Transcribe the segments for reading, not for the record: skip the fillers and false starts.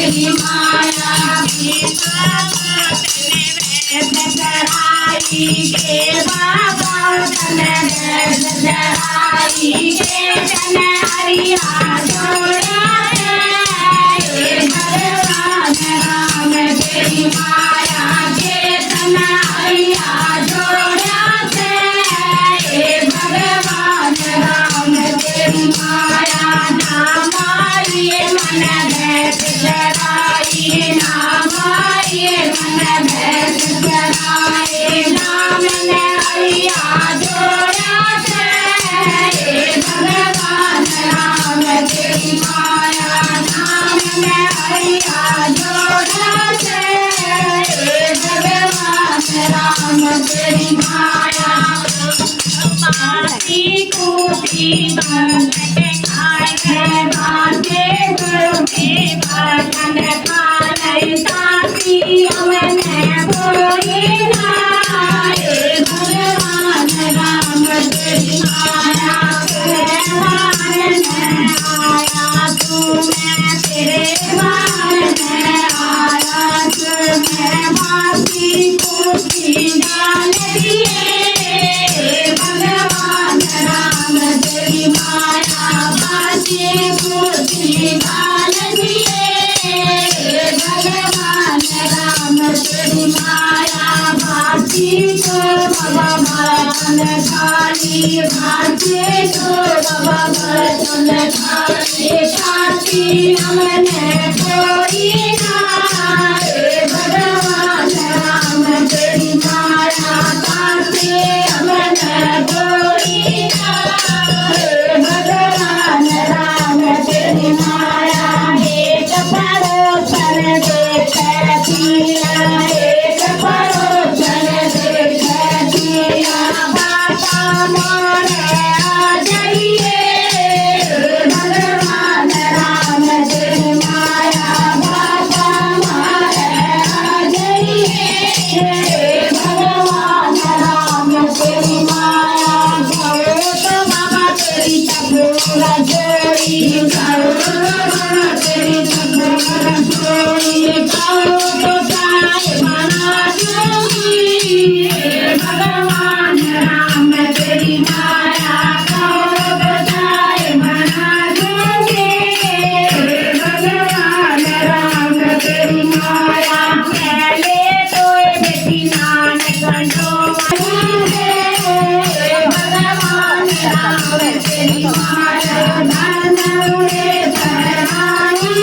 तेरी माया चढ़ाई के बाबा तने चढ़ाई के तने हरिया जोड़ा हे भगवान राम तेरी माया के तने हरिया जोड़ा हे भगवान राम तेरी माया नाम ये मन बैठ चढ़ाई नाम ये मन बैठ चढ़ाई नाम ने हरिया जोड़ा हे भगवान राम तेरी माया नाम ने हरिया जोड़ा हे भगवान राम तेरी माया माटी कूटी बंद खाए बाटे गुरुके बटन खाए ताती हमने बोली ना हे भगवान राम तेरी माया भगवान आया तुम्हें तेरे मान आया तुम्हें बाती कूटी डाल दिए भगवान राम तेरी माया बाती कूटी डाल दिए भगवान राम तेरी माया बाती को बाबा बर्तन थाली बाती को बाबा बर्तन थाली साथी हमने कोई ना हे भगवान राम तेरी माया ताते हमने कोई ना हे भगवान राम तेरी माया एक परोसन देखतिया एक परोसन देखतिया बाबा मोरे आ जाइए भगवान राम तेरी माया बाबा मोरे आ जाइए भगवान राम तेरी माया जाओ तो बाबा तेरी चबूरा जोड़ी जाओ तो बाबा तेरी चबूरा जोड़ी जाओ तो चाय बना जोगी भगवान राम तेरी माया जाओ तो चाय बना जोगी भगवान राम तेरी माया पहले तो बेटी नानक नो भगवान राम तेरी माया धन उड़े धराई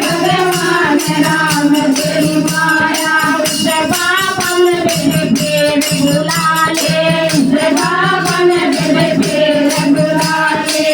भगवान राम तेरी माया बाबन बेर बुला ले बाबन बेर बुला ले